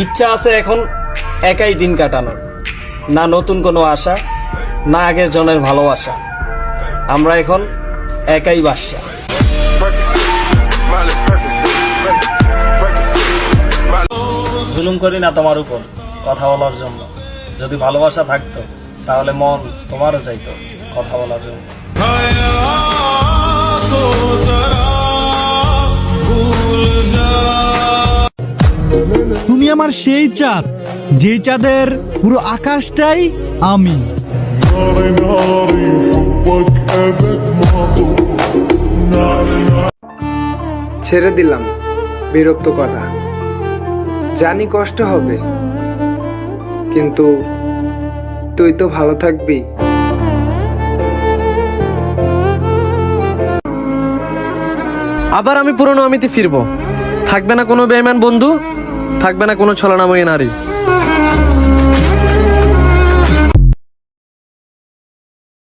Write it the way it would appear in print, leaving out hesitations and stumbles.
ইচ্ছা আছে এখন একাই দিন কাটানোর, না নতুন কোনো আশা, না আগের জনের ভালোবাসা। আমরা এখন একাই বাসা। জুলুম করি না তোমার উপর কথা বলার জন্য। যদি ভালোবাসা থাকতো তাহলে মন তোমারও চাইতো কথা বলার জন্য। তুমি আমার সেই চাঁদ, যে চাঁদের পুরো আকাশটাই আমি। ছেড়ে দিলাম বিরক্ত করা, জানি কষ্ট হবে, কিন্তু তুই তো ভালো থাকবি। আবার আমি পুরনো আমিতে ফিরবো। থাকবে না কোনো বেঈমান বন্ধু, থাকবে না কোনো ছলনাময়ী নারী।